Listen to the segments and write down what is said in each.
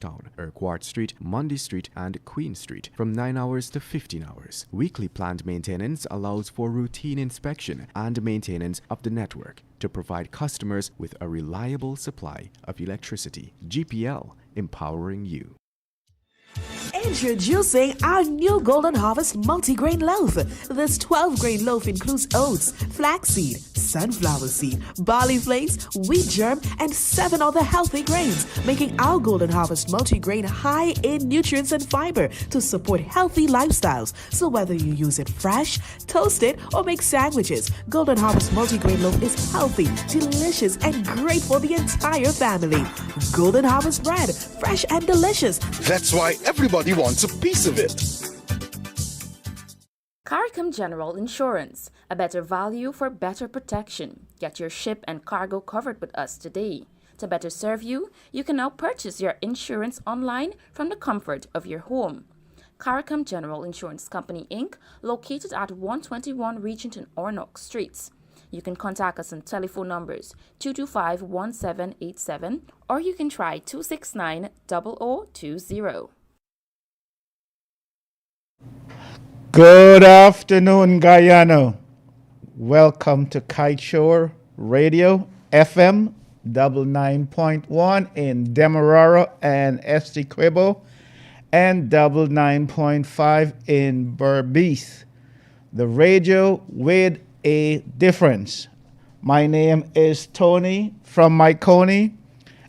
Town, Urquhart Street, Mundy Street, and Queen Street from 9 hours to 15 hours. Weekly planned maintenance allows for routine inspection and maintenance of the network to provide customers with a reliable supply of electricity. GPL, empowering you. Introducing our new Golden Harvest multigrain loaf. This 12-grain loaf includes oats, flaxseed, sunflower seed, barley flakes, wheat germ, and 7 other healthy grains, making our Golden Harvest multigrain high in nutrients and fiber to support healthy lifestyles. So whether you use it fresh, toast it, or make sandwiches, Golden Harvest multigrain loaf is healthy, delicious, and great for the entire family. Golden Harvest bread, fresh and delicious. That's why everybody wants a piece of it. CARICOM General Insurance, a better value for better protection. Get your ship and cargo covered with us today. To better serve you, you can now purchase your insurance online from the comfort of your home. CARICOM General Insurance Company, Inc., located at 121 Regent and Ornock Streets. You can contact us on telephone numbers 225-1787 or you can try 269-0020. Good afternoon, Guyana. Welcome to Kaieteur Radio FM 99.1 in Demerara and Essequibo and 99.5 in Berbice. The radio with a difference. My name is Tony from Mahaicony,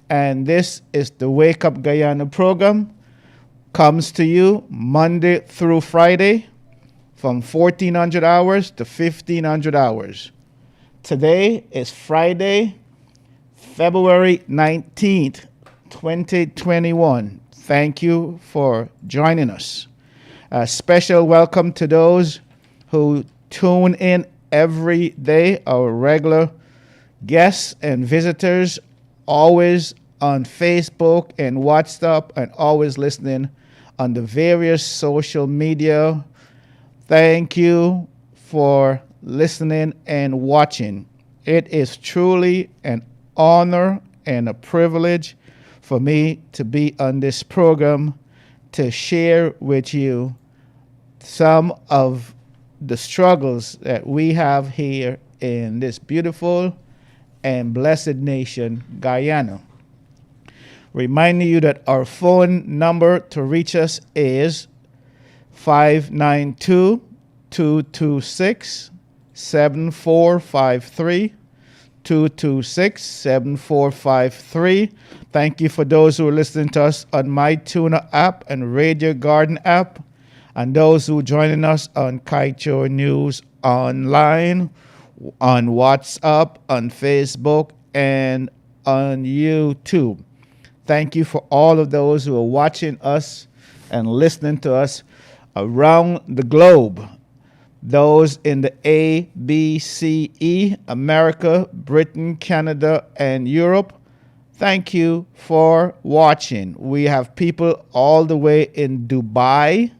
and this is the Wake Up Guyana program. Comes to you Monday through Friday from 1400 hours to 1500 hours. Today is Friday, February 19th, 2021. Thank you for joining us. A special welcome to those who tune in every day, our regular guests and visitors, always on Facebook and WhatsApp, and always listening on the various social media. Thank you for listening and watching. It is truly an honor and a privilege for me to be on this program to share with you some of the struggles that we have here in this beautiful and blessed nation, Guyana. Reminding you that our phone number to reach us is 592-226-7453. 226-7453. Thank you for those who are listening to us on MyTuner app and Radio Garden app, and those who are joining us on Kaieteur News online, on WhatsApp, on Facebook, and on YouTube. Thank you for all of those who are watching us and listening to us around the globe. Those in the ABCE, America, Britain, Canada, and Europe, thank you for watching. We have people all the way in Dubai,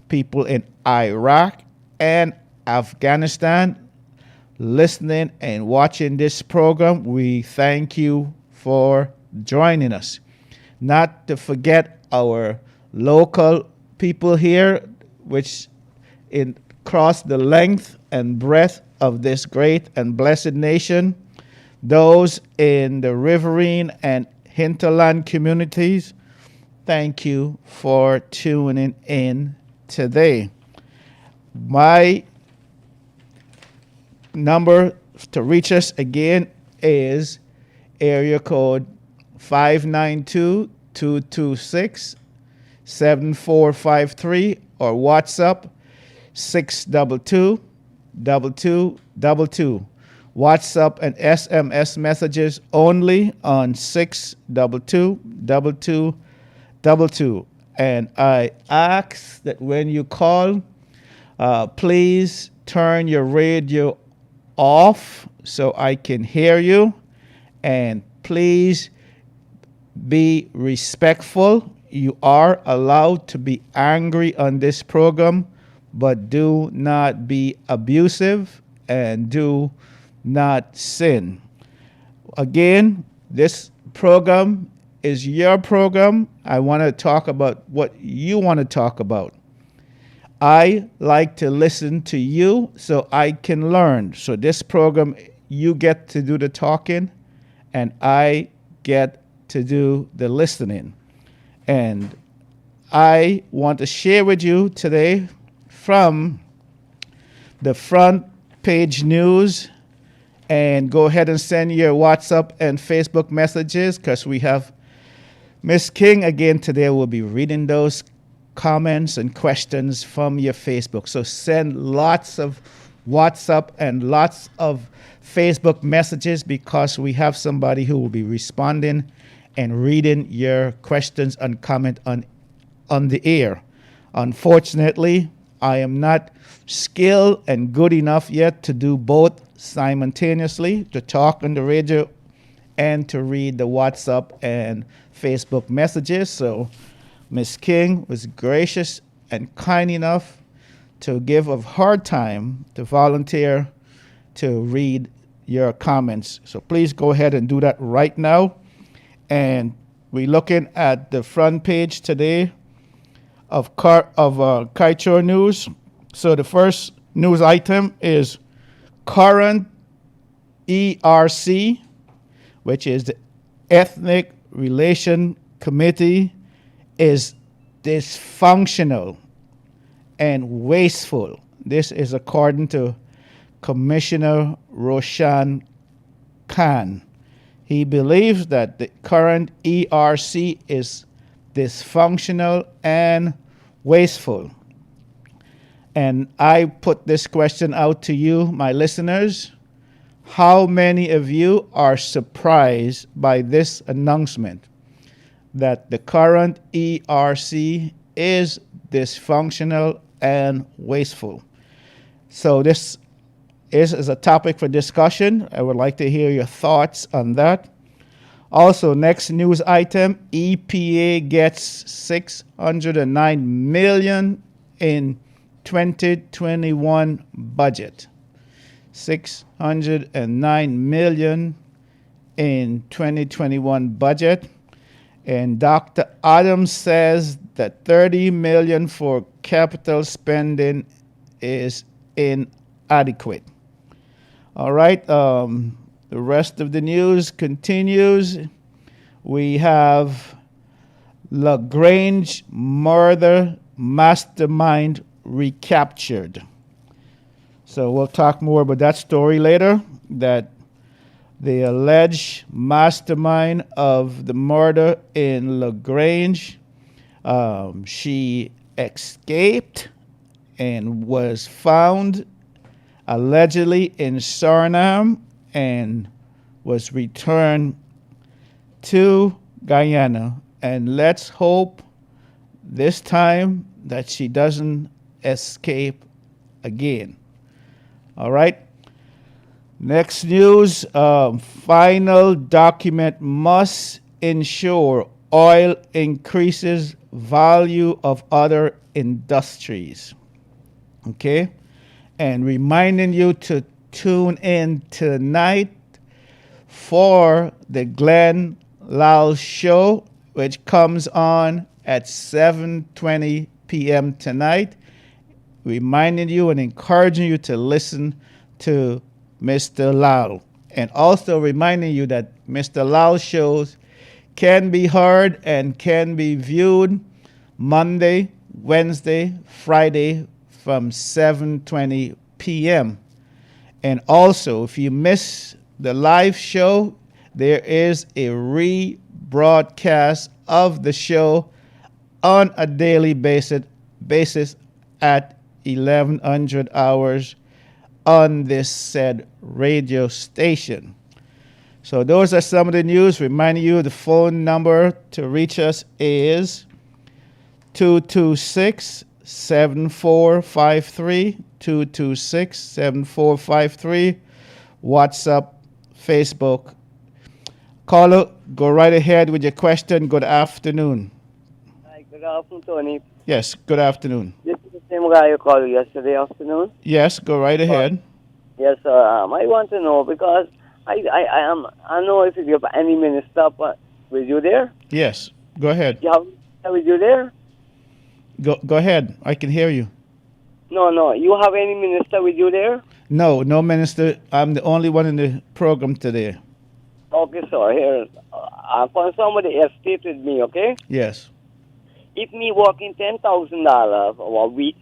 people in Iraq and Afghanistan listening and watching this program. We thank you for joining us. Not to forget our local people here, which across the length and breadth of this great and blessed nation, those in the riverine and hinterland communities, thank you for tuning in today. My number to reach us again is area code 592-226-7453 or WhatsApp 622-2222. WhatsApp and SMS messages only on 622-2222. And I ask that when you call, please turn your radio off so I can hear you. And please be respectful. You are allowed to be angry on this program, but do not be abusive and do not sin. Again, this program is your program. I want to talk about what you want to talk about. I like to listen to you so I can learn. So this program, you get to do the talking, and I get to do the listening. And I want to share with you today from the front page news, and go ahead and send your WhatsApp and Facebook messages, because we have Miss King again today. Will be reading those comments and questions from your Facebook. So send lots of WhatsApp and lots of Facebook messages, because we have somebody who will be responding and reading your questions and comment on the air. Unfortunately, I am not skilled and good enough yet to do both simultaneously, to talk on the radio and to read the WhatsApp and Facebook messages. So Miss King was gracious and kind enough to give of her time to volunteer to read your comments. So please go ahead and do that right now. And we're looking at the front page today of Kaieteur News. So the first news item is current ERC, which is the Ethnic Relation Committee, is dysfunctional and wasteful. This is according to Commissioner Roshan Khan. He believes that the current ERC is dysfunctional and wasteful. And I put this question out to you, my listeners. How many of you are surprised by this announcement that the current ERC is dysfunctional and wasteful? So this is a topic for discussion. I would like to hear your thoughts on that. Also, next news item, EPA gets $609 million in 2021 budget. $609 million in 2021 budget. And Dr. Adams says that $30 million for capital spending is inadequate. All right, the rest of the news continues. We have LaGrange murder mastermind recaptured. So we'll talk more about that story later, that the alleged mastermind of the murder in LaGrange, she escaped and was found allegedly in Suriname and was returned to Guyana. And let's hope this time that she doesn't escape again. All right. Next news, final document must ensure oil increases value of other industries. Okay. And reminding you to tune in tonight for the Glenn Lal Show, which comes on at 7:20 p.m. tonight. Reminding you and encouraging you to listen to Mr. Lal. And also reminding you that Mr. Lal shows can be heard and can be viewed Monday, Wednesday, Friday from 7:20 p.m. And also, if you miss the live show, there is a rebroadcast of the show on a daily basis at 1100 hours on this said radio station. So those are some of the news. Reminding you the phone number to reach us is 226-7453, 226-7453, WhatsApp, Facebook. Caller, go right ahead with your question. Good afternoon. Hi, good afternoon, Tony. Yes, good afternoon. This is the same guy you called yesterday afternoon. Yes, go right ahead. Yes, I want to know because I know if you have any minister with you there. Yes. Go ahead. You have a minister with you there? Go ahead. I can hear you. No. You have any minister with you there? No, no minister. I'm the only one in the program today. Okay, sir. Here, for somebody estate with me, okay? Yes. If me working $10,000 a week,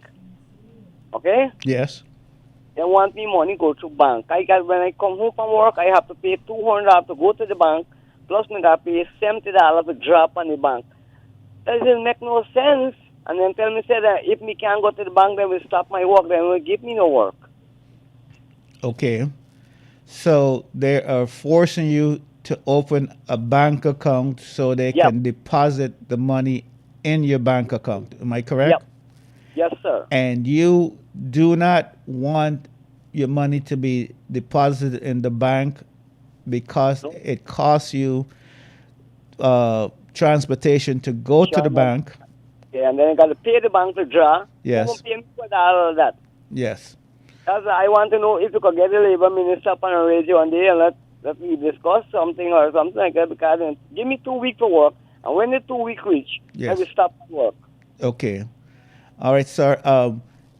okay? Yes. They want me money go to bank. When I come home from work, I have to pay $200 to go to the bank, plus me got to pay $70 to drop on the bank. That doesn't make no sense. And then tell me say that if me can't go to the bank, they will stop my work. They will give me no work. Okay. So they are forcing you to open a bank account so they Yep. can deposit the money in your bank account. Am I correct? Yep. Yes, sir. And you do not want your money to be deposited in the bank because No. it costs you transportation to go to the Sure. bank. Yeah, and then I got to pay the bank to draw. Yes. Who will pay me for all of that? Yes. Because I want to know if you could get the labor minister up on the radio one day and let me discuss something or something like that. Because give me 2 weeks for work, and when the 2 week reach, Yes. I will stop work. Okay. All right, sir.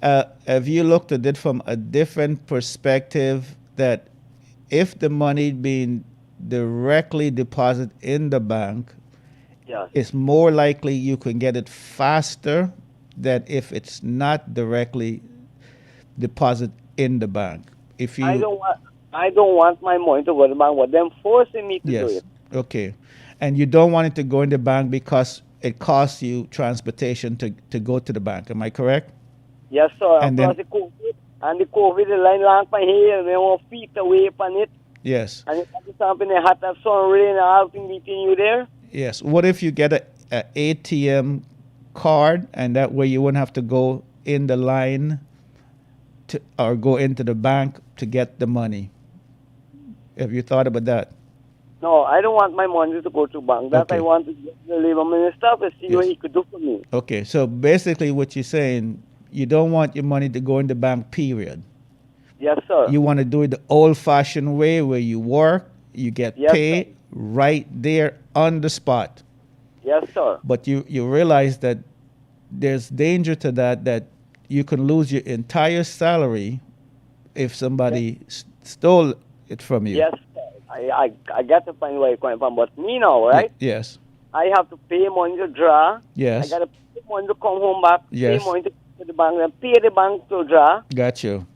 Have you looked at it from a different perspective that if the money being directly deposited in the bank, Yes. it's more likely you can get it faster than if it's not directly deposited in the bank. If you I don't want my money to go to the bank, but them forcing me to do yes, it. okay, and you don't want it to go in the bank because it costs you transportation to go to the bank. Am I correct? Yes, sir. And And plus then- the COVID, the line long my hair, and they want feet away from it. Yes. And if that's something they had to have sun, rain, and all thing between you there. Yes. What if you get a ATM card and that way you wouldn't have to go in the line or go into the bank to get the money? Have you thought about that? No, I don't want my money to go to bank. That Okay. I want to get the labor minister to see what Yes. he could do for me. Okay. So basically what you're saying, you don't want your money to go in the bank, period. Yes, sir. You want to do it the old-fashioned way where you work, you get Yes, paid right there on the spot. Yes, sir. But you realize that there's danger to that you can lose your entire salary if somebody stole it from you. Yes, sir. I get to find where you're coming from. But me now, right? Yes. I have to pay money to draw. Yes. I got to pay money to come home back. Yes. Pay money to go to the bank. And pay the bank to draw. Got you.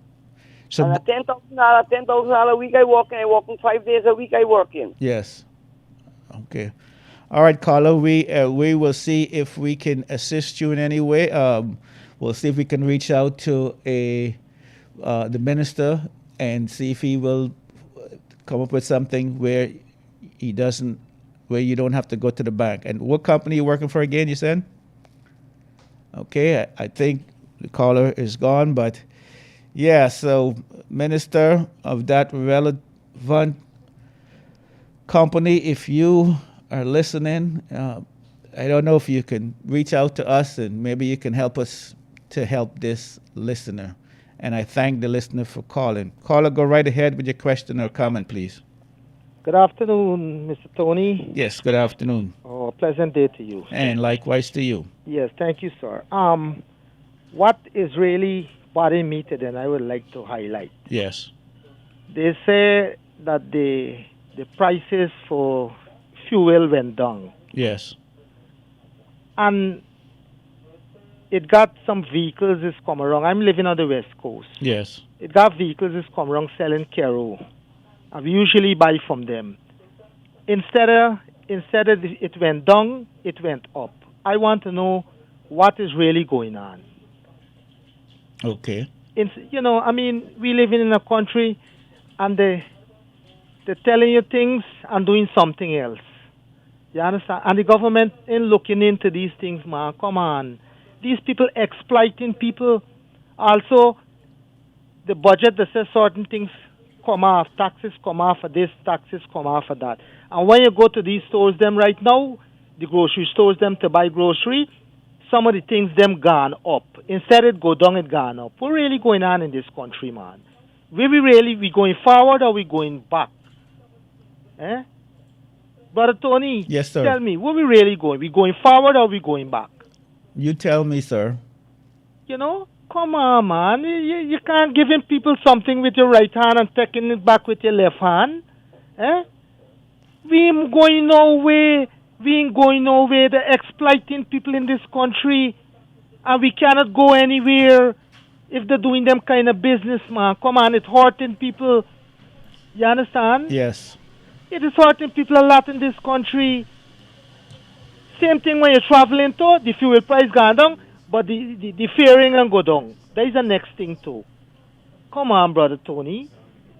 So And a $10,000 a week I working 5 days a week I working. yes. Okay. All right, Carla. We will see if we can assist you in any way. We'll see if we can reach out to the minister and see if he will come up with something where you don't have to go to the bank. And what company you working for again? You said. Okay, I think the caller is gone, but yeah. So, minister of that relevant company, if you are listening, I don't know if you can reach out to us and maybe you can help us to help this listener. And I thank the listener for calling. Caller, go right ahead with your question or comment, please. Good afternoon, Mr. Tony. Yes, good afternoon. Oh, pleasant day to you. And likewise to you. Yes, thank you, sir. What is really bothering me today, and I would like to highlight. Yes. They say that the prices for fuel went down, Yes. and it got some vehicles is come around. I'm living on the West Coast. Yes. It got vehicles is come around selling Kero. I usually buy from them. Instead of it went down, it went up. I want to know what is really going on. Okay. We live in a country, and they're telling you things and doing something else. You understand? And the government ain't looking into these things, man. Come on. These people exploiting people. Also, the budget that says certain things come off, taxes come off of this, taxes come off of that. And when you go to these stores, them right now, the grocery stores, them to buy grocery, some of the things, them gone up. Instead it go down, it gone up. What really going on in this country, man? We going forward or we going back? Eh? Brother Tony, Yes, sir. tell me, where we really going? We going forward or we going back? You tell me, sir. You know, come on, man. You can't give people something with your right hand and taking it back with your left hand. Eh? We ain't going nowhere. We ain't going nowhere. They're exploiting people in this country, and we cannot go anywhere if they're doing them kind of business, man. Come on, it's hurting people. You understand? Yes. It is hurting people a lot in this country. Same thing when you're traveling to, the fuel price gone down, but the faring and go down. That is the next thing too. Come on, Brother Tony.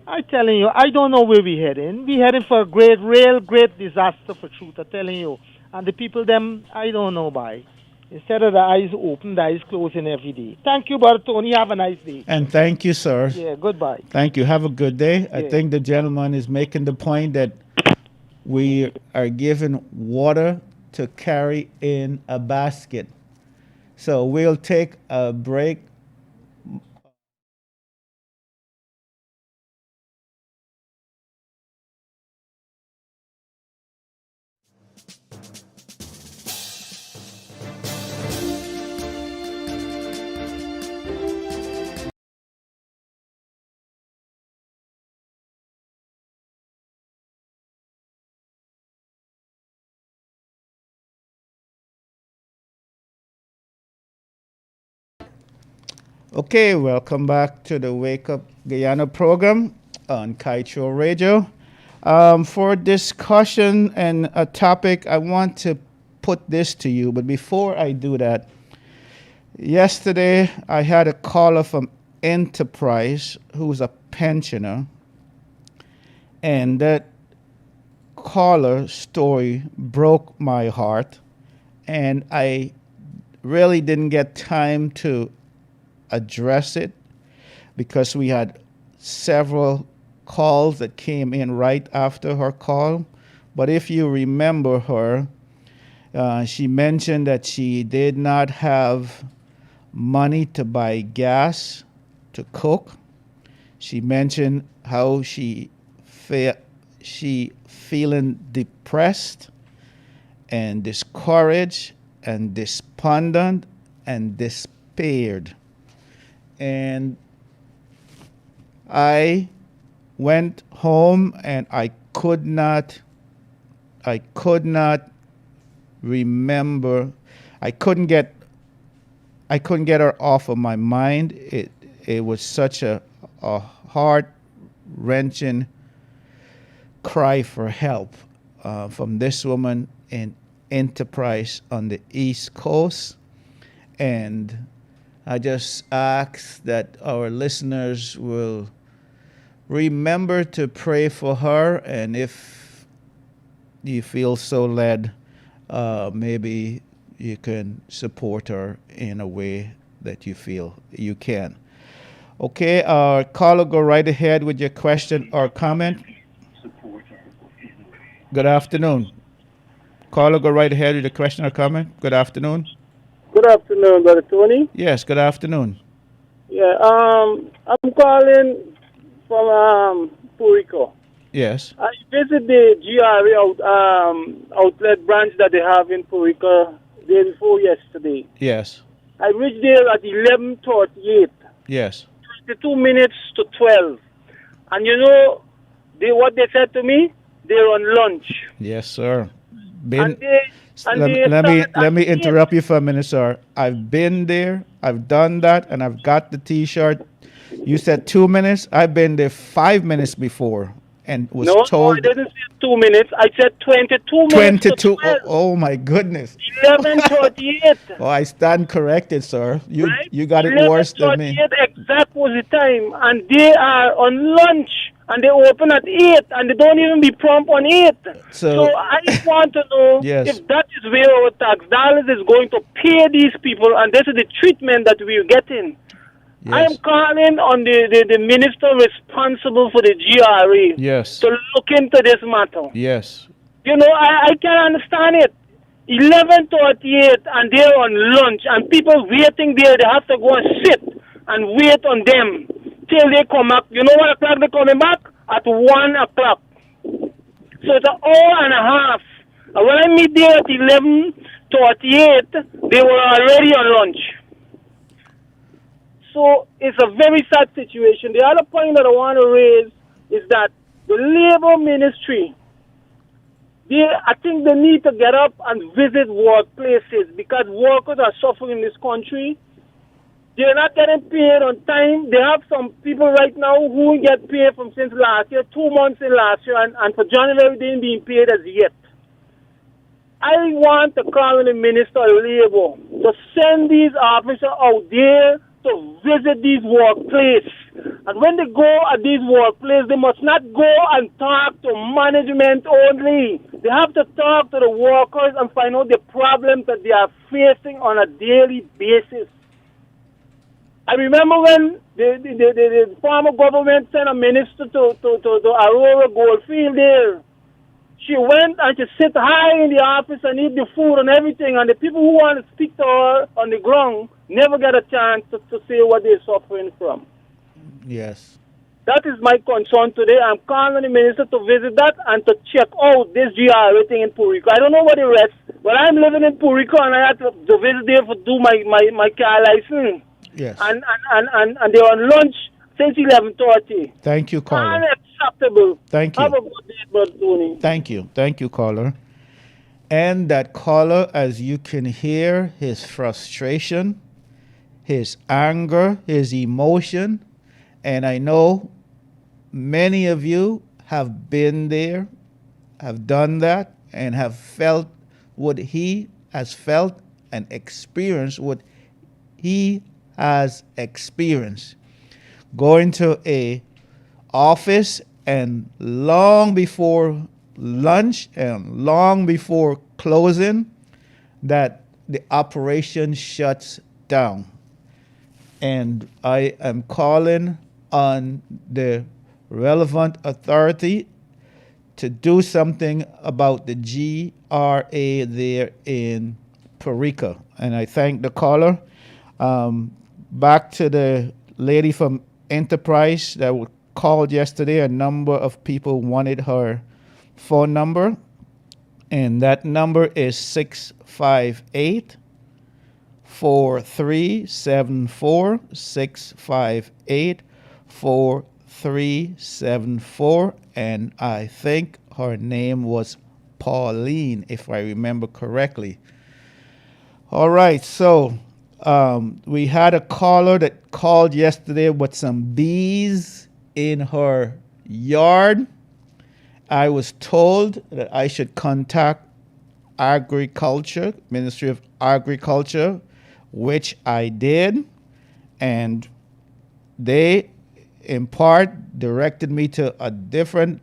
I'm telling you, I don't know where we're heading. We're heading for a real great disaster for truth, I'm telling you. And the people, them, I don't know by. Instead of the eyes open, the eyes closing every day. Thank you, Brother Tony. Have a nice day. And thank you, sir. Yeah, goodbye. Thank you. Have a good day. I Yeah. think the gentleman is making the point that we are given water to carry in a basket. So we'll take a break. Okay, welcome back to the Wake Up Guyana program on Kaieteur Radio. For discussion and a topic, I want to put this to you, but before I do that, yesterday I had a caller from Enterprise who's a pensioner, and that caller story broke my heart, and I really didn't get time to address it because we had several calls that came in right after her call. But if you remember her, she mentioned that she did not have money to buy gas to cook. She mentioned how she feeling depressed and discouraged and despondent and despaired. And I went home and I could not remember. I couldn't get her off of my mind. It was such a heart-wrenching cry for help from this woman in Enterprise on the East Coast. And I just ask that our listeners will remember to pray for her, and if you feel so led, maybe you can support her in a way that you feel you can. Okay, caller, go right ahead with your question or comment. Good afternoon. Caller, go right ahead with your question or comment. Good afternoon. Good afternoon, Brother Tony. Yes, good afternoon. Yeah, I'm calling from Puerto Rico. Yes. I visited the GRA outlet branch that they have in Puerto Rico day before yesterday. Yes. I reached there at 11:38. Yes. 22 minutes to 12. And you know what they said to me? They're on lunch. Yes, sir. Let me interrupt you for a minute, sir. I've been there, I've done that, and I've got the T-shirt. You said 2 minutes. I've been there 5 minutes before and was told. No, I didn't say 2 minutes. I said 22 minutes. 22. Oh my goodness. 11:38. Oh, I stand corrected, sir. You got it worse than me. 11:38 exact was the time, and they are on lunch. And they open at 8, and they don't even be prompt on 8. So I just want to know if that is where our tax dollars is going to pay these people, and this is the treatment that we're getting. Yes. I am calling on the minister responsible for the GRA to look into this matter. Yes. You know, I can't understand it. 11:38, and they're on lunch, and people waiting there, they have to go and sit and wait on them till they come back. You know what o'clock they're coming back? At 1 o'clock. So it's an hour and a half. And when I meet there at 11:38, they were already on lunch. So it's a very sad situation. The other point that I want to raise is that the Labor Ministry, I think they need to get up and visit workplaces because workers are suffering in this country. They're not getting paid on time. They have some people right now who get paid from since last year, 2 months in last year, and for January they ain't being paid as yet. I want to call on the Minister of Labor to send these officers out there to visit these workplaces. And when they go at these workplaces, they must not go and talk to management only. They have to talk to the workers and find out the problems that they are facing on a daily basis. I remember when the former government sent a minister to Aurora Goldfield there. She went and she sit high in the office and eat the food and everything, and the people who want to speak to her on the ground never get a chance to say what they're suffering from. Yes. That is my concern today. I'm calling the minister to visit that and to check out this GRA thing in Puerto Rico. I don't know what the rest, but I'm living in Puerto Rico and I had to visit there to do my car license. Yes. And they're on lunch since 11:30. Thank you, caller. Unacceptable. Thank you. Have a good day, Brother Tony. Thank you. Thank you, caller. And that caller, as you can hear, his frustration, his anger, his emotion, and I know many of you have been there, have done that, and have felt what he has felt and experienced what he has experienced. Going to a office and long before lunch and long before closing that the operation shuts down. And I am calling on the relevant authority to do something about the GRA there in Puerto Rico. And I thank the caller. Back to the lady from Enterprise that called yesterday. A number of people wanted her phone number, and that number is 658 4374 658 4374, and I think her name was Pauline, if I remember correctly. All right, so we had a caller that called yesterday with some bees in her yard. I was told that I should contact Agriculture, Ministry of Agriculture, which I did, and they in part directed me to a different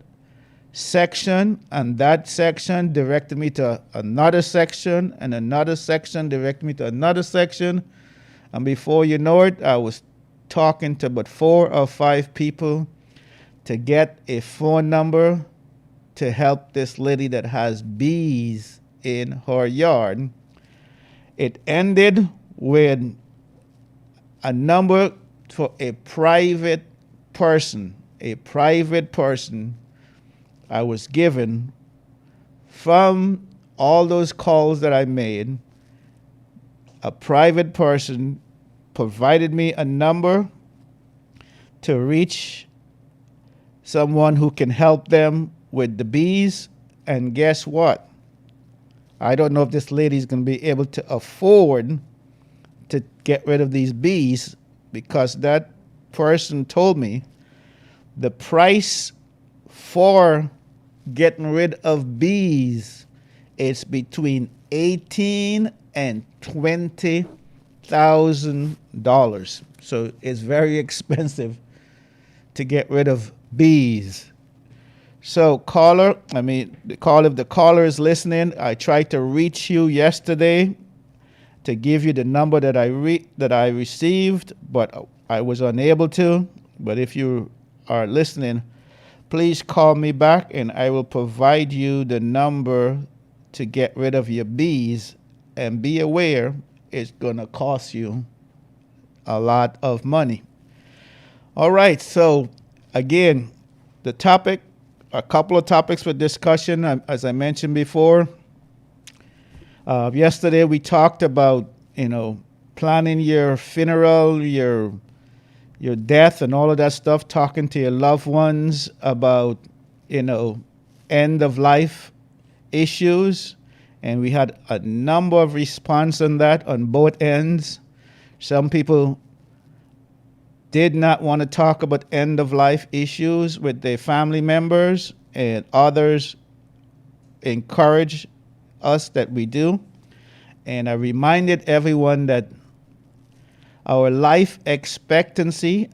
section, and that section directed me to another section, and another section directed me to another section. And before you know it, I was talking to about 4 or 5 people to get a phone number to help this lady that has bees in her yard. It ended with a number for a private person. I was given from all those calls that I made. A private person provided me a number to reach someone who can help them with the bees. And guess what? I don't know if this lady's going to be able to afford to get rid of these bees, because that person told me the price for getting rid of bees is between $18,000 and $20,000. So it's very expensive to get rid of bees. So caller, if the caller is listening, I tried to reach you yesterday to give you the number that I received, but I was unable to. But if you are listening, please call me back and I will provide you the number to get rid of your bees. And be aware, it's going to cost you a lot of money. All right, so again, the topic a couple of topics for discussion. As I mentioned before, yesterday we talked about, planning your funeral, your death and all of that stuff, talking to your loved ones about, end of life issues. And we had a number of response on that on both ends. Some people did not want to talk about end of life issues with their family members, and others encourage us that we do. And I reminded everyone that our life expectancy,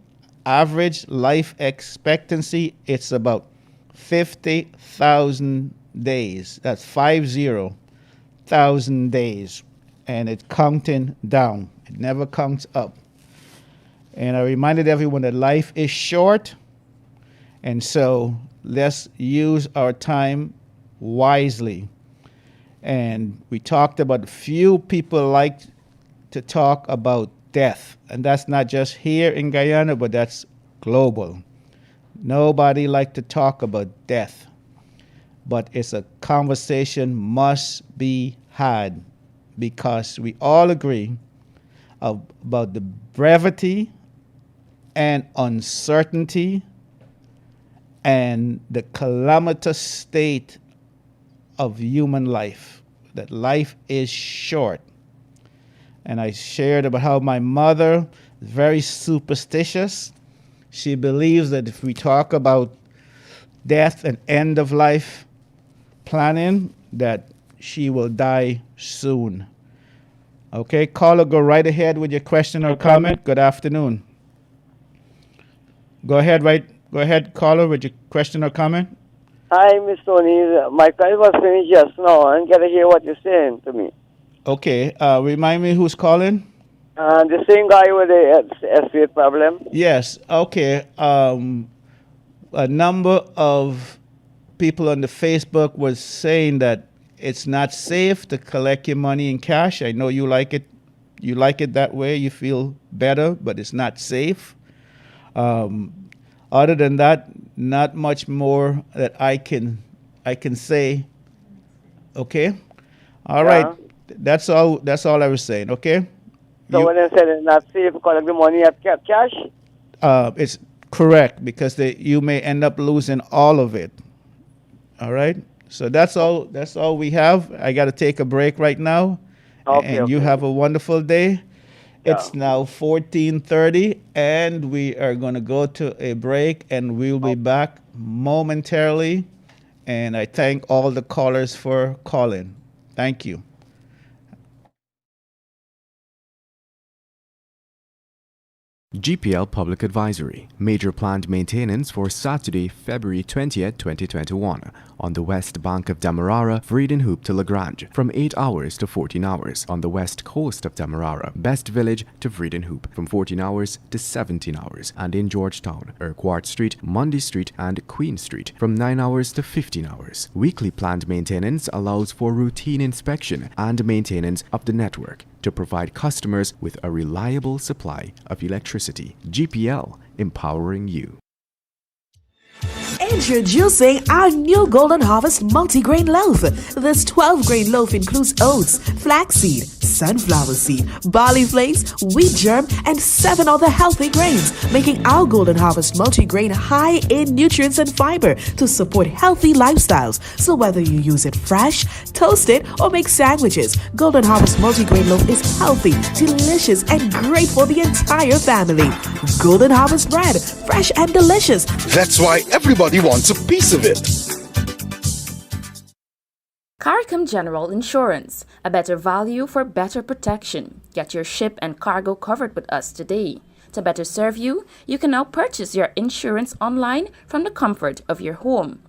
average life expectancy, it's about 50,000 days. That's 50,000 days. And it's counting down. It never counts up. And I reminded everyone that life is short. And so let's use our time wisely. And we talked about few people like to talk about death. And that's not just here in Guyana, but that's global. Nobody like to talk about death. But it's a conversation must be had, because we all agree about the brevity and uncertainty and the calamitous state of human life, that life is short. And I shared about how my mother is very superstitious. She believes that if we talk about death and end of life planning, that she will die soon. Okay, caller, go right ahead with your question or comment. Good afternoon. Go ahead, caller, with your question or comment. Hi, Miss Tony. My call was finished just now. I get to hear what you're saying to me. Okay, remind me who's calling? The same guy with the estate problem. Yes, okay. A number of people on the Facebook was saying that it's not safe to collect your money in cash. I know you like it. You like it that way. You feel better, but it's not safe. Other than that, not much more that I can say. Okay, all right. That's all I was saying. Okay. So when they said it's not safe to collect the money at cash, it's correct, because you may end up losing all of it. All right. So that's all we have. I got to take a break right now. Okay. You have a wonderful day. It's now 14:30, and we are going to go to a break, and we'll be back momentarily. And I thank all the callers for calling. Thank you. GPL Public Advisory. Major planned maintenance for Saturday, February 20th, 2021 on the west bank of Demerara, Vredenhoop to Lagrange, from 8 hours to 14 hours on the west coast of Demerara, Best Village to Vredenhoop, from 14 hours to 17 hours, and in Georgetown, Urquhart Street, Mundy Street, and Queen Street, from 9 hours to 15 hours. Weekly planned maintenance allows for routine inspection and maintenance of the network to provide customers with a reliable supply of electricity. GPL, empowering you. Introducing our new Golden Harvest multigrain loaf. This 12-grain loaf includes oats, flaxseed, sunflower seed, barley flakes, wheat germ, and 7 other healthy grains, making our Golden Harvest multigrain high in nutrients and fiber to support healthy lifestyles. So whether you use it fresh, toasted, or make sandwiches, Golden Harvest multigrain loaf is healthy, delicious, and great for the entire family. Golden Harvest bread, fresh and delicious. That's why everybody wants a piece of it. CARICOM General Insurance, a better value for better protection. Get your ship and cargo covered with us today. To better serve you, you can now purchase your insurance online from the comfort of your home.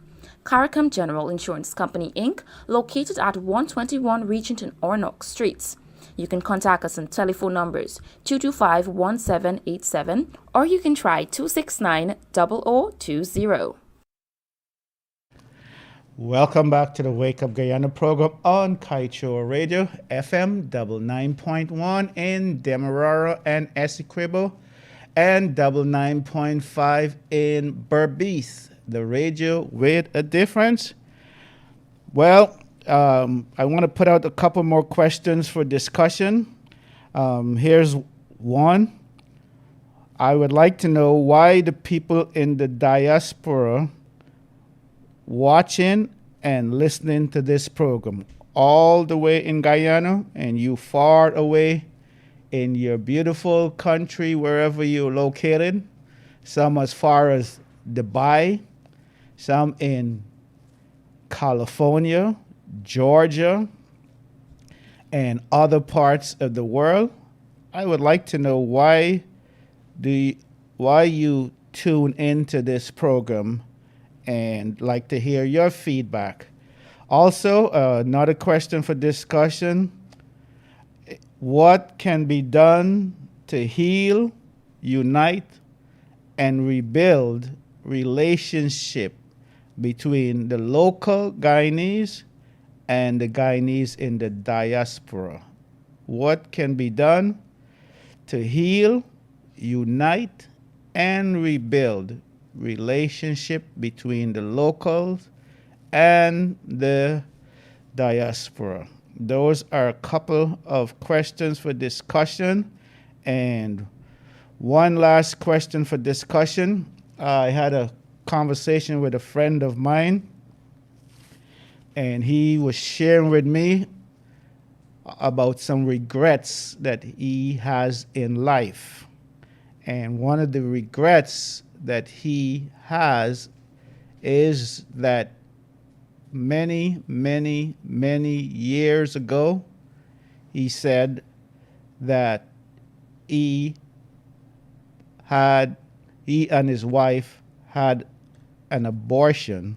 CARICOM General Insurance Company, Inc., located at 121 Regent and Ornock Streets. You can contact us on telephone numbers 225-1787, or you can try 269-0020. Welcome back to the Wake Up Guyana program on Kaieteur Radio, FM 99.1 in Demerara and Essequibo, and 99.5 in Berbice. the radio with a difference? Well, I want to put out a couple more questions for discussion. Here's one. I would like to know why the people in the diaspora watching and listening to this program all the way in Guyana and you far away in your beautiful country, wherever you're located, some as far as Dubai, some in California, Georgia, and other parts of the world. I would like to know why you tune into this program and like to hear your feedback. Also, another question for discussion. What can be done to heal, unite, and rebuild relationship between the local Guyanese and the Guyanese in the diaspora? What can be done to heal, unite, and rebuild relationship between the locals and the diaspora? Those are a couple of questions for discussion. And one last question for discussion. I had a conversation with a friend of mine, and he was sharing with me about some regrets that he has in life. And one of the regrets that he has is that many, many, many years ago, he said that he and his wife had an abortion.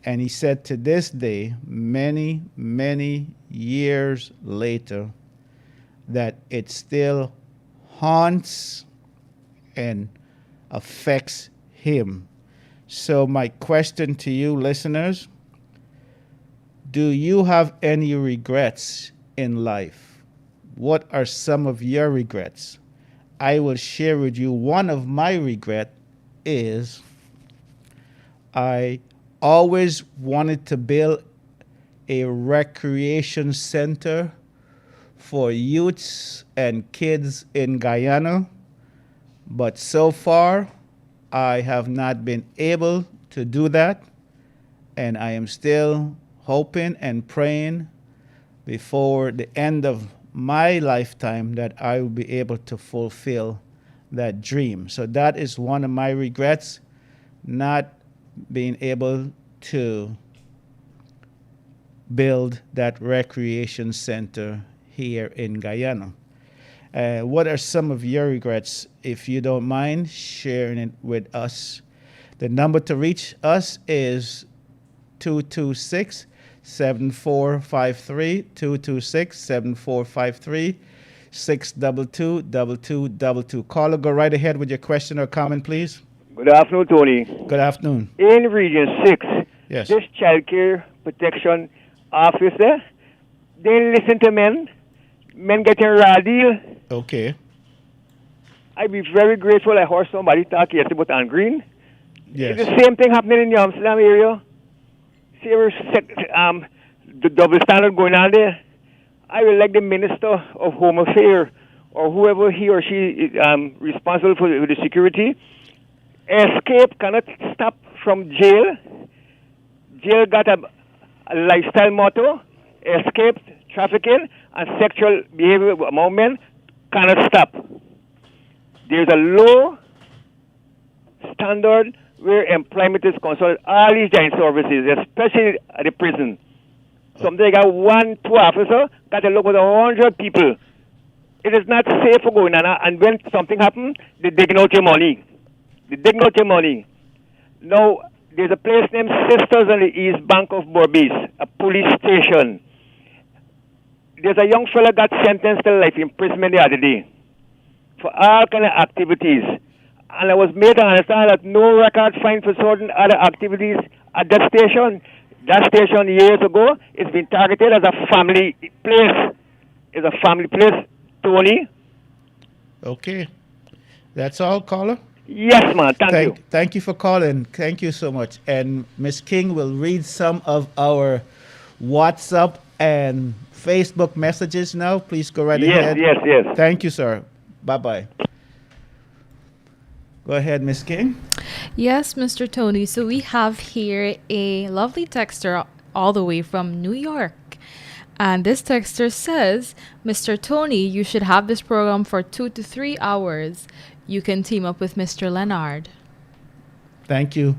And he said to this day, many, many years later, that it still haunts and affects him. So my question to you listeners, do you have any regrets in life? What are some of your regrets? I will share with you one of my regrets is I always wanted to build a recreation center for youths and kids in Guyana, but so far I have not been able to do that, and I am still hoping and praying before the end of my lifetime that I will be able to fulfill that dream. So that is one of my regrets, not being able to build that recreation center here in Guyana. What are some of your regrets? If you don't mind sharing it with us. The number to reach us is 226-7453, 226-7453, 622-2222. Caller, go right ahead with your question or comment, please. Good afternoon, Tony. Good afternoon. In Region 6, yes, this child care protection officer, they listen to men getting rowdy. Okay. I'd be very grateful I heard somebody talk yesterday about Ann Green. Yes. It's the same thing happening in the Amsterdam area. See, the double standard going on there. I would like the Minister of Home Affairs or whoever he or she is responsible for the security. Escape cannot stop from jail. Jail got a lifestyle motto. Escape, trafficking, and sexual behavior among men cannot stop. There's a low standard where employment is concerned. All these giant services, especially at the prison. Sometimes got 1-2 officers, got to look at 100 people. It is not safe for going on. And when something happens, they dig out your money. Now, there's a place named Sisters on the East Bank of Berbice, a police station. There's a young fella got sentenced to life imprisonment the other day for all kind of activities. And I was made to understand that no record find for certain other activities at that station. That station years ago, it's been targeted as a family place. It's a family place, Tony. Okay. That's all, caller? Yes, man. Thank you. Thank you for calling. Thank you so much. And Ms. King will read some of our WhatsApp and Facebook messages now. Please go right ahead. Yes. Thank you, sir. Bye-bye. Go ahead, Ms. King. Yes, Mr. Tony. So we have here a lovely texter all the way from New York. And this texter says, Mr. Tony, you should have this program for 2 to 3 hours. You can team up with Mr. Leonard. Thank you.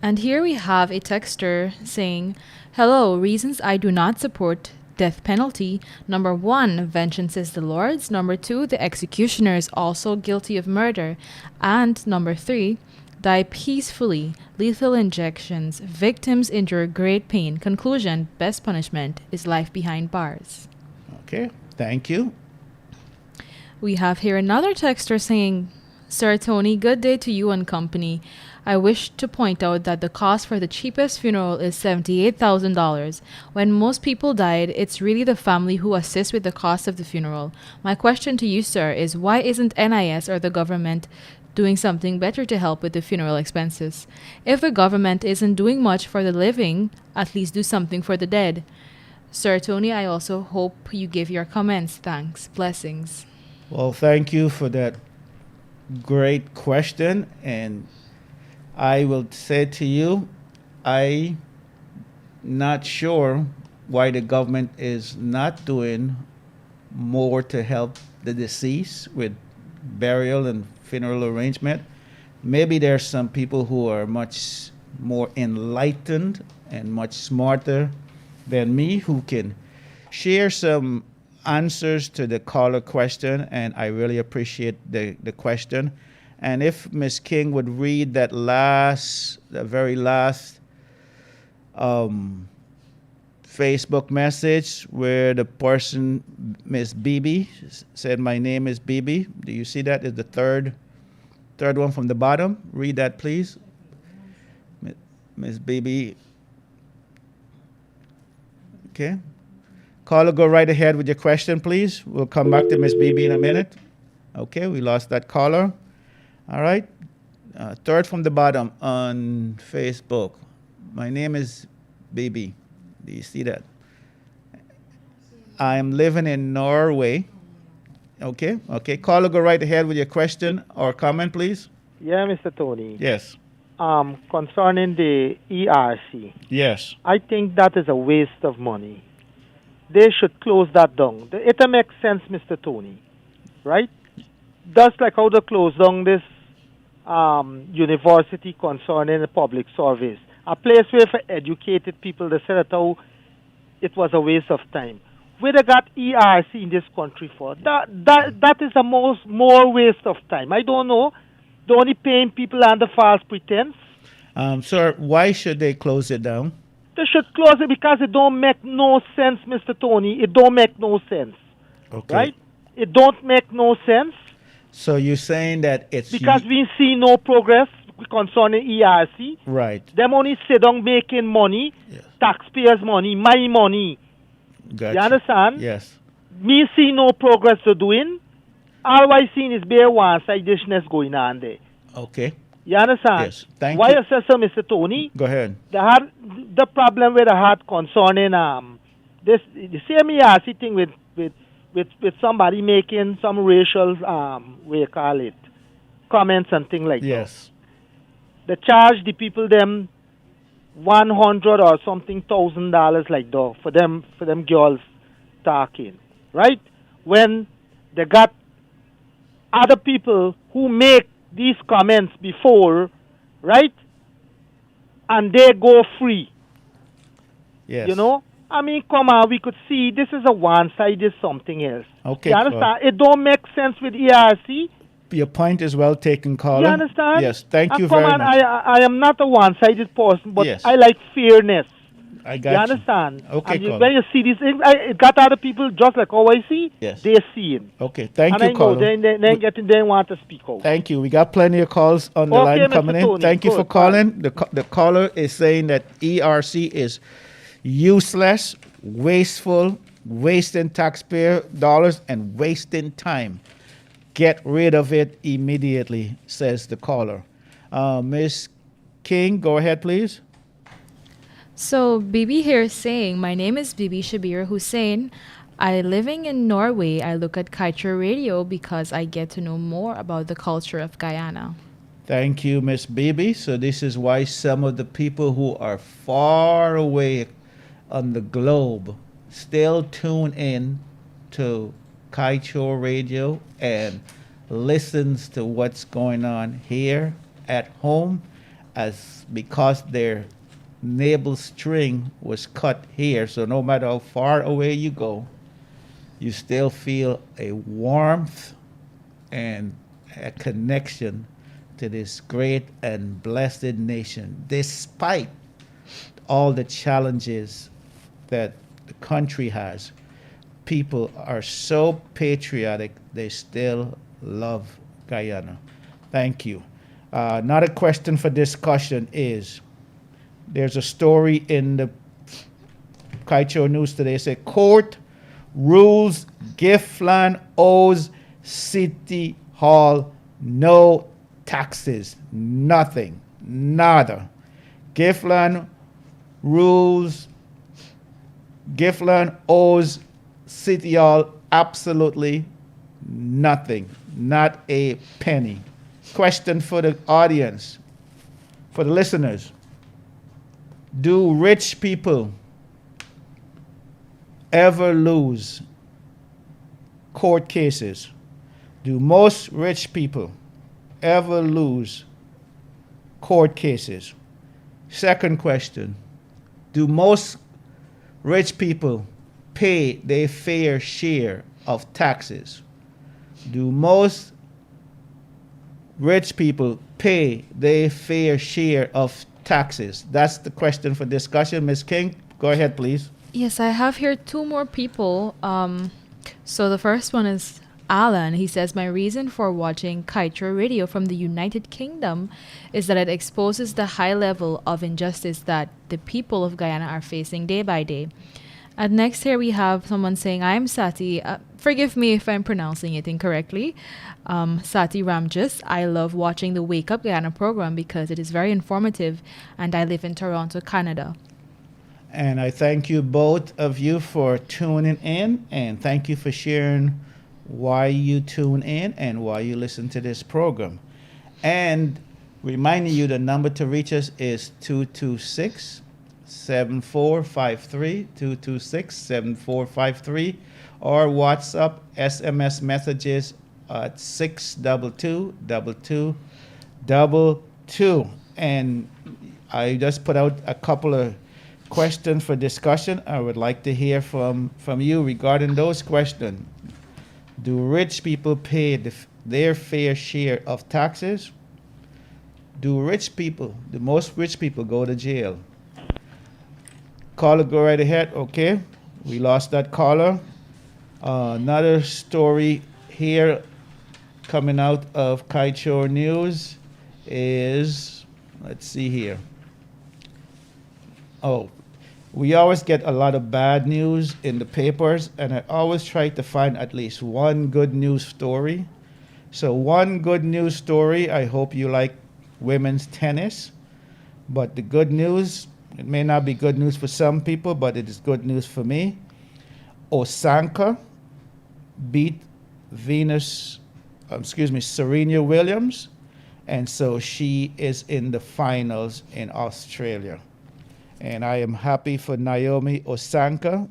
And here we have a texter saying, hello, reasons I do not support death penalty. Number 1, vengeance is the Lord's. Number 2, the executioner is also guilty of murder. And number 3, die peacefully. Lethal injections. Victims endure great pain. Conclusion, best punishment is life behind bars. Okay, thank you. We have here another texter saying, Sir Tony, good day to you and company. I wish to point out that the cost for the cheapest funeral is $78,000. When most people died, it's really the family who assists with the cost of the funeral. My question to you, sir, is why isn't NIS or the government doing something better to help with the funeral expenses? If the government isn't doing much for the living, at least do something for the dead. Sir Tony, I also hope you give your comments. Thanks. Blessings. Well, thank you for that great question. And I will say to you, I'm not sure why the government is not doing more to help the deceased with burial and funeral arrangement. Maybe there's some people who are much more enlightened and much smarter than me who can share some answers to the caller question, and I really appreciate the question. And if Ms. King would read the very last Facebook message where the person, Miss Bibi, said, my name is Bibi. Do you see that? Is the third one from the bottom? Read that, please. Miss Bibi. Okay. Caller, go right ahead with your question, please. We'll come back to Miss Bibi in a minute. Okay, we lost that caller. All right. Third from the bottom on Facebook. My name is Bibi. Do you see that? I'm living in Norway. Okay. Caller, go right ahead with your question or comment, please. Yeah, Mr. Tony. Yes. Concerning the ERC. Yes. I think that is a waste of money. They should close that down. It makes sense, Mr. Tony, right? Just like how they close down this university concerning the public service, a place where for educated people, they said that how it was a waste of time. Where they got ERC in this country for? That is a more waste of time. I don't know. They're only paying people under false pretense. Sir, why should they close it down? They should close it because it don't make no sense, Mr. Tony. It don't make no sense. Okay. Right? It don't make no sense. So you're saying that it's... Because we see no progress concerning ERC. Right. Them only sit down making money, yes. Taxpayers' money, my money. Gotcha. You understand? Yes. Me see no progress to doing. All I seen is bare one-sidedness going on there. Okay. You understand? Yes. Thank Why you. you say so, Mr. Tony? Go ahead. The problem with the had concerning the same ERC thing with somebody making some racial what you call it, comments and things like yes. that. They charge the people them $100 or something $1,000 like that for them girls talking, right? When they got other people who make these comments before, right? And they go free. Yes. You know? I mean, come on, we could see this is a one-sided something else. Okay. You understand? It don't make sense with ERC. Your point is well taken, caller. You understand? Yes, thank you very much. I am not a one-sided person, but yes. I like fairness. I got you. Understand? Okay, and when you see these things, it got other people just like how I see. Yes. They see it. Okay, thank and you, caller. They want to speak out. Thank you. We got plenty of calls on the line coming in. Tony, thank you for calling. The caller is saying that ERC is useless, wasteful, wasting taxpayer dollars, and wasting time. get rid of it immediately, says the caller. Ms. King, go ahead, please. So Bibi here is saying, my name is Bibi Shabir Hussein. I living in Norway. I look at Kaieteur Radio because I get to know more about the culture of Guyana. Thank you, Miss Bibi. So this is why some of the people who are far away on the globe still tune in to Kaieteur Radio and listens to what's going on here at home, as because their navel string was cut here. So no matter how far away you go, you still feel a warmth and a connection to this great and blessed nation, despite all the challenges that the country has. People are so patriotic, they still love Guyana. Thank you. Another question for discussion is, there's a story in the Kaieteur News today. It said, court rules Giftland owes City Hall no taxes. Nothing. Nada. Giftland owes City Hall absolutely nothing. Not a penny. Question for the audience, for the listeners. Do rich people ever lose court cases? Do most rich people ever lose court cases? Second question, do most rich people pay their fair share of taxes? Do most rich people pay their fair share of taxes? That's the question for discussion. Ms. King, go ahead, please. Yes, I have here two more people. So the first one is Alan. He says, my reason for watching Kaieteur Radio from the United Kingdom is that it exposes the high level of injustice that the people of Guyana are facing day by day. And next here we have someone saying, I'm Sati. Forgive me if I'm pronouncing it incorrectly. Sati Ramjas. I love watching the Wake Up Guyana program because it is very informative, and I live in Toronto, Canada. And I thank you, both of you, for tuning in, and thank you for sharing why you tune in and why you listen to this program. And reminding you, the number to reach us is 226-7453, 226-7453, or WhatsApp SMS messages at 622-2222. And I just put out a couple of questions for discussion. I would like to hear from you regarding those questions. Do rich people pay their fair share of taxes? Do most rich people go to jail? Caller, go right ahead. Okay, we lost that caller. Another story here coming out of Kaieteur News is, let's see here. Oh, we always get a lot of bad news in the papers, and I always try to find at least one good news story. So one good news story, I hope you like women's tennis, but the good news, it may not be good news for some people, but it is good news for me. Osaka beat Serena Williams, and so she is in the finals in Australia. And I am happy for Naomi Osaka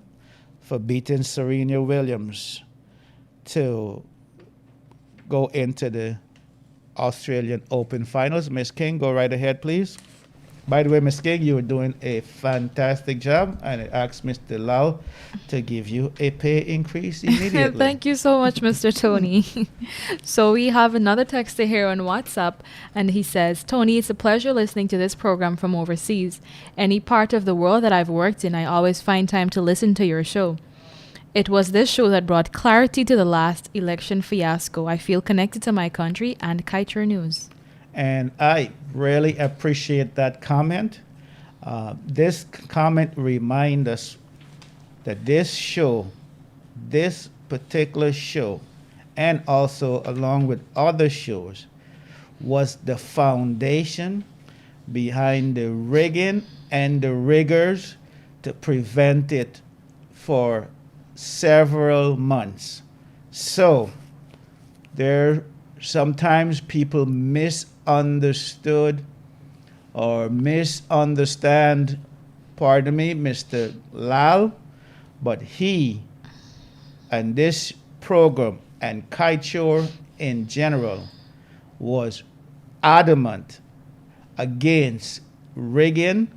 for beating Serena Williams to go into the Australian Open finals. Ms. King, go right ahead, please. By the way, Ms. King, you were doing a fantastic job, and I asked Mr. Lau to give you a pay increase immediately. Thank you so much, Mr. Tony. So we have another texter here on WhatsApp, and he says, Tony, it's a pleasure listening to this program from overseas. Any part of the world that I've worked in, I always find time to listen to your show. It was this show that brought clarity to the last election fiasco. I feel connected to my country and Kaieteur News. And I really appreciate that comment. This comment reminds us that this particular show, and also along with other shows, was the foundation behind the rigging and the riggers to prevent it for several months. So there sometimes people misunderstood or misunderstand, pardon me, Mr. Lal, but he and this program and Kaieteur in general was adamant against rigging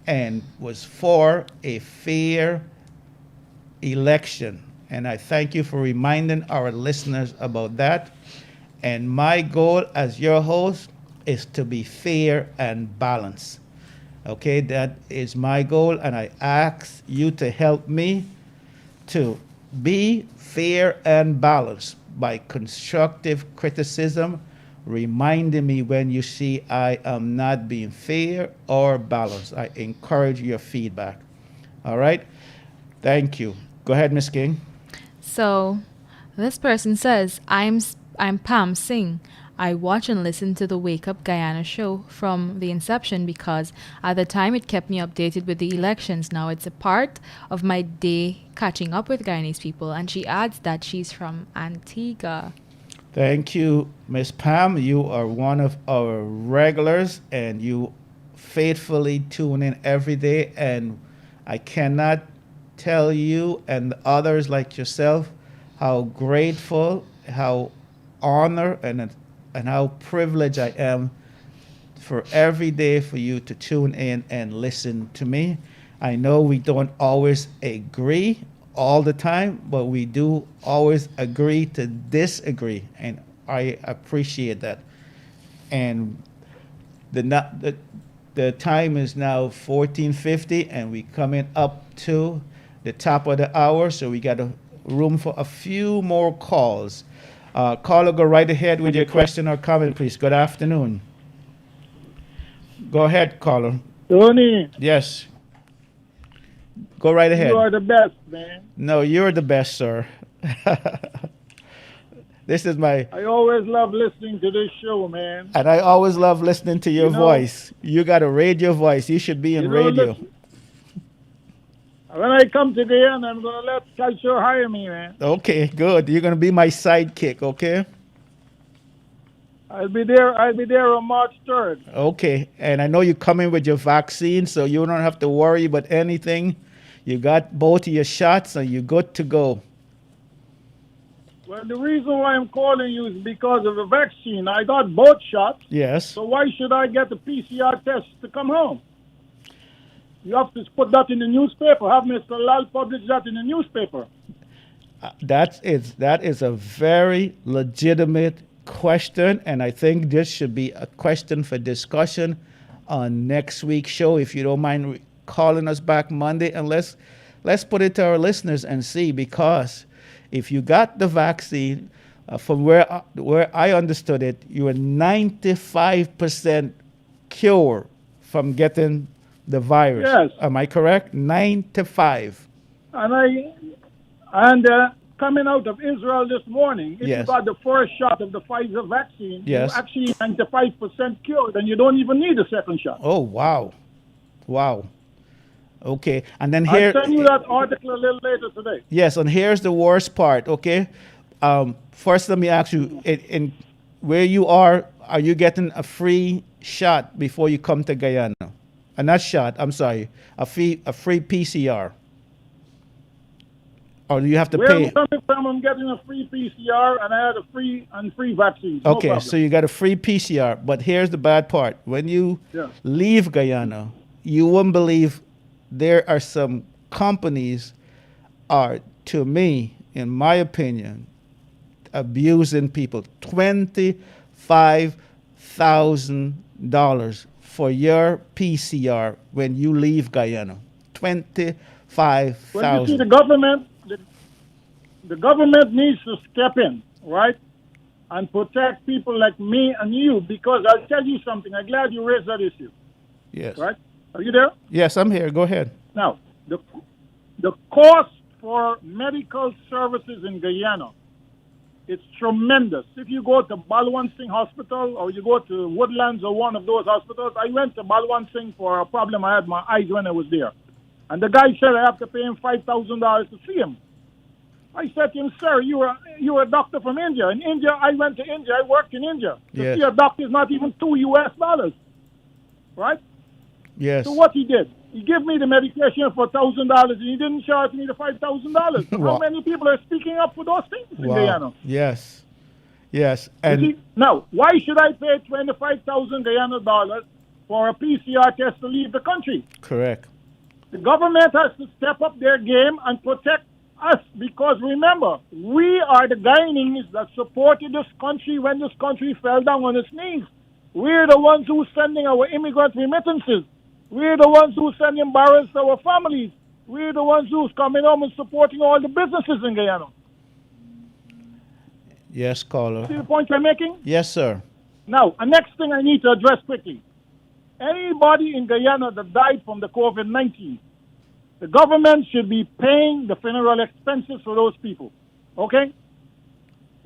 and was for a fair election. And I thank you for reminding our listeners about that. And my goal as your host is to be fair and balanced. Okay, that is my goal, and I ask you to help me to be fair and balanced by constructive criticism, reminding me when you see I am not being fair or balanced. I encourage your feedback. All right? Thank you. Go ahead, Miss King. So, this person says, I'm Pam Singh. I watch and listen to the Wake Up Guyana show from the inception because at the time it kept me updated with the elections. Now it's a part of my day catching up with Guyanese people. And she adds that she's from Antigua. Thank you, Miss Pam. You are one of our regulars and you faithfully tune in every day. And I cannot tell you and others like yourself how grateful, how honored, and how privileged I am for every day for you to tune in and listen to me. I know we don't always agree all the time, but we do always agree to disagree, and I appreciate that. And the time is now 14:50, and we coming up to the top of the hour, so we got a room for a few more calls. Caller, go right ahead with your question or comment, please. Good afternoon. Go ahead, caller. Tony. Yes. Go right ahead. You are the best, man. No, you're the best, sir. This is my... I always love listening to this show, man. And I always love listening to your voice. You got a radio voice. You should be in radio. Listen, when I come to Guyana, I'm going to let Kaieteur hire me, man. Okay, good. You're going to be my sidekick, okay? I'll be there on March 3rd. Okay, and I know you're coming with your vaccine, so you don't have to worry about anything. You got both of your shots, and you're good to go. Well, the reason why I'm calling you is because of the vaccine. I got both shots. Yes. So why should I get the PCR test to come home? You have to put that in the newspaper. Have Mr. Lal publish that in the newspaper. That is a very legitimate question, and I think this should be a question for discussion on next week's show. If you don't mind calling us back Monday, and let's put it to our listeners and see, because if you got the vaccine, from where I understood it, you were 95% cure from getting the virus. Yes. Am I correct? 95. And coming out of Israel this morning, if yes. you got the first shot of the Pfizer vaccine, yes. you're actually 95% cured, and you don't even need a second shot. Oh, wow. Wow. Okay. And then here... I'll send you that article a little later today. Yes, and here's the worst part, okay? First, let me ask you, in where you are you getting a free shot before you come to Guyana? Not shot, I'm sorry, a free PCR. Or do you have to Where pay? I'm coming from, I'm getting a free PCR, and I had a free vaccine. No Okay, problem. so you got a free PCR, but here's the bad part. When you leave Guyana, you wouldn't believe there are some companies are, to me, in my opinion, abusing people. $25,000 for your PCR when you leave Guyana. $25,000. Well, you see, the government needs to step in, right, and protect people like me and you, because I'll tell you something. I'm glad you raised that issue. Yes. Right? Are you there? Yes, I'm here. Go ahead. Now, the cost for medical services in Guyana It's tremendous. If you go to Balwan Singh Hospital or you go to Woodlands or one of those hospitals, I went to Balwan Singh for a problem I had my eyes when I was there. And the guy said I have to pay him $5,000 to see him. I said to him, sir, you're a doctor from India. In India, I went to India. I worked in India. To see a doctor is not even $2 US. Right? Yes. So what he did, he gave me the medication for $1,000 and he didn't charge me the $5,000. How many people are speaking up for those things in Guyana? Yes. Yes. And now, why should I pay 25,000 Guyana dollars for a PCR test to leave the country? Correct. The government has to step up their game and protect us, because remember, we are the Guyanese that supported this country when this country fell down on its knees. We're the ones who are sending our immigrant remittances. We're the ones who are sending barrels to our families. We're the ones who's coming home and supporting all the businesses in Guyana. Yes, caller. See the point I'm making? Yes, sir. Now, the next thing I need to address quickly. Anybody in Guyana that died from the COVID-19, the government should be paying the funeral expenses for those people, okay?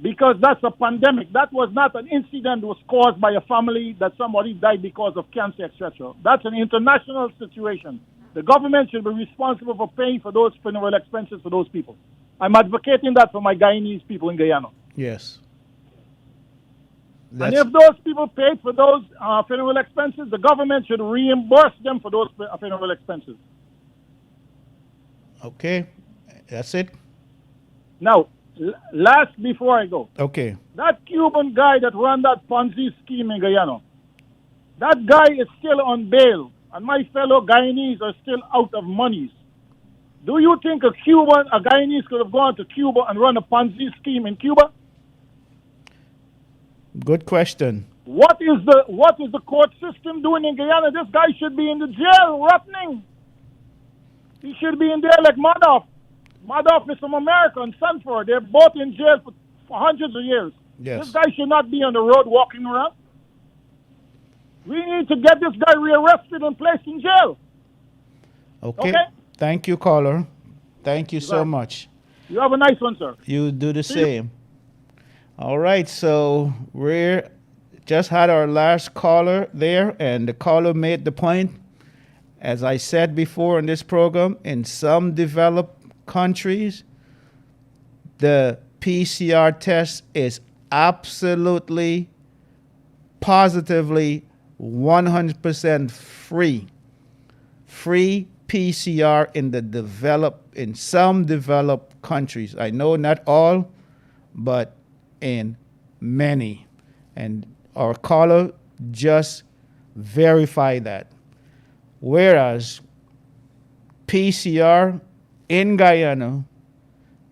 Because that's a pandemic. That was not an incident that was caused by a family that somebody died because of cancer, etc. That's an international situation. The government should be responsible for paying for those funeral expenses for those people. I'm advocating that for my Guyanese people in Guyana. Yes. And if those people paid for those funeral expenses, the government should reimburse them for those funeral expenses. Okay, that's it. Now, last before I go. Okay. That Cuban guy that ran that Ponzi scheme in Guyana, that guy is still on bail, and my fellow Guyanese are still out of monies. Do you think a Guyanese could have gone to Cuba and run a Ponzi scheme in Cuba? Good question. What is the court system doing in Guyana? This guy should be in the jail, rotting. He should be in there like Madoff. Madoff is from America and Sanford. They're both in jail for hundreds of years. Yes. This guy should not be on the road walking around. We need to get this guy rearrested and placed in jail. Okay. Thank you, caller. Thank you so much. You have a nice one, sir. You do the same. All right, so we just had our last caller there, and the caller made the point. As I said before in this program, in some developed countries, the PCR test is absolutely, positively, 100% free. Free PCR in some developed countries. I know not all, but in many. And our caller just verified that. Whereas PCR in Guyana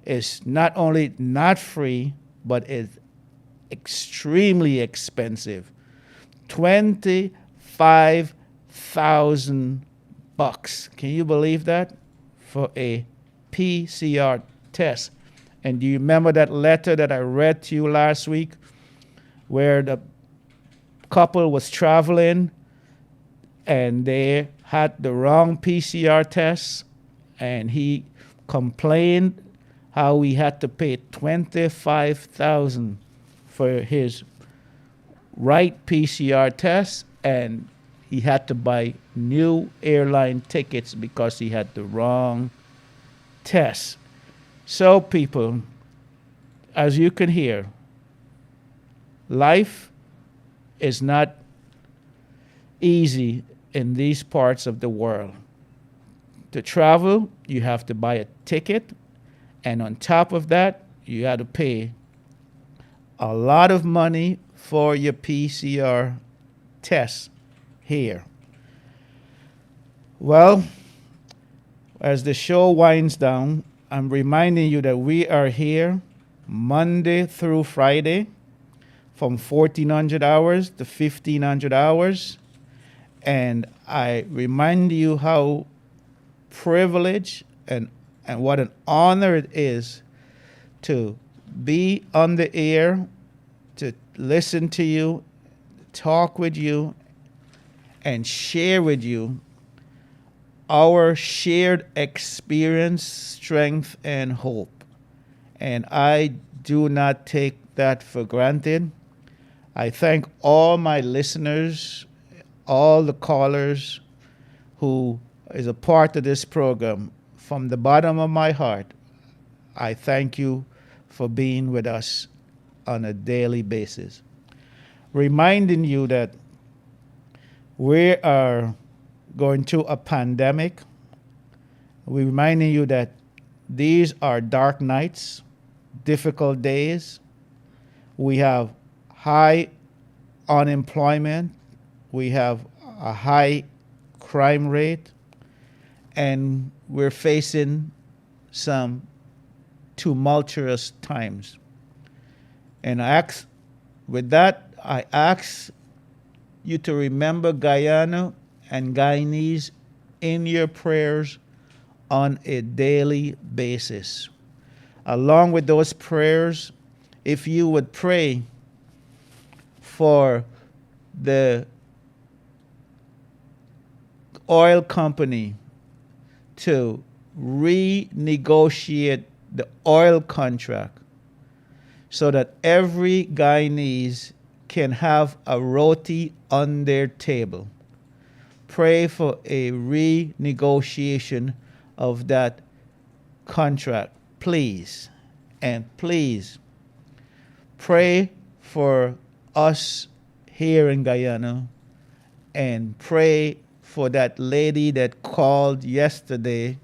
is not only not free, but is extremely expensive. $25,000. Can you believe that? For a PCR test. And do you remember that letter that I read to you last week where the couple was traveling and they had the wrong PCR test, and he complained how he had to pay $25,000 for his right PCR test, and he had to buy new airline tickets because he had the wrong test. So, people, as you can hear, life is not easy in these parts of the world. To travel, you have to buy a ticket, and on top of that, you have to pay a lot of money for your PCR test here. Well, as the show winds down, I'm reminding you that we are here Monday through Friday from 1,400 hours to 1,500 hours. And I remind you how privileged and what an honor it is to be on the air, to listen to you, talk with you, and share with you our shared experience, strength, and hope. And I do not take that for granted. I thank all my listeners, all the callers who is a part of this program. From the bottom of my heart, I thank you for being with us on a daily basis. Reminding you that we are going through a pandemic. We're reminding you that these are dark nights, difficult days. We have high unemployment. We have a high crime rate. And we're facing some tumultuous times. And with that, I ask you to remember Guyana and Guyanese in your prayers on a daily basis. Along with those prayers, if you would pray for the oil company to renegotiate the oil contract so that every Guyanese can have a roti on their table. Pray for a renegotiation of that contract, please. And please pray for us here in Guyana, and pray for that lady that called yesterday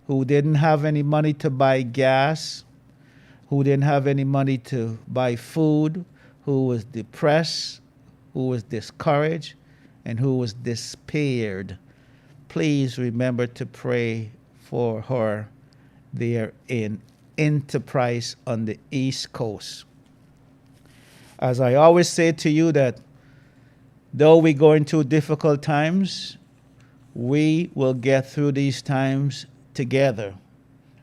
who didn't have any money to buy gas, who didn't have any money to buy food, who was depressed, who was discouraged, and who was despaired. Please remember to pray for her there in Enterprise on the East Coast. As I always say to you, that though we're going through difficult times, we will get through these times together.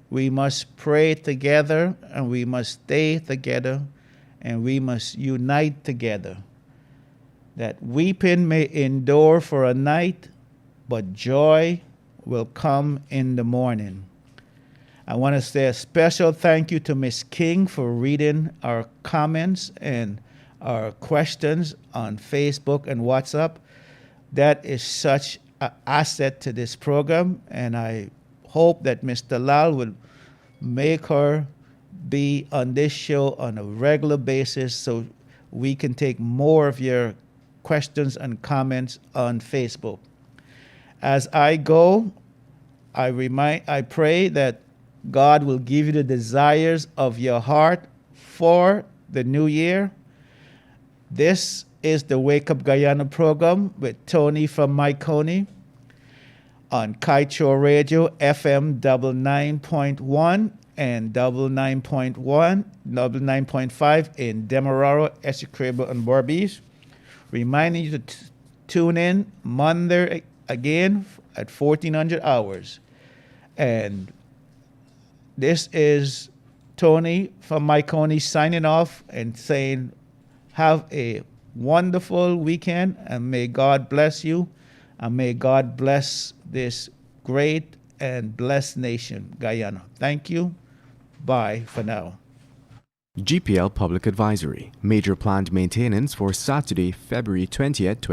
We must pray together, and we must stay together, and we must unite together. That weeping may endure for a night, but joy will come in the morning. I want to say a special thank you to Miss King for reading our comments and our questions on Facebook and WhatsApp. That is such an asset to this program, and I hope that Mr. Lal will make her be on this show on a regular basis so we can take more of your questions and comments on Facebook. As I go, I pray that God will give you the desires of your heart for the new year. This is the Wake Up Guyana program with Tony from Mahaicony on Kaieteur Radio, FM 99.1 and 99.5 in Demerara, Essequibo, and Berbice. Reminding you to tune in Monday again at 1400 hours. And this is Tony from Mahaicony signing off and saying, have a wonderful weekend, and may God bless you, and may God bless this great and blessed nation, Guyana. Thank you. Bye for now. GPL Public Advisory. Major planned maintenance for Saturday, February 20th,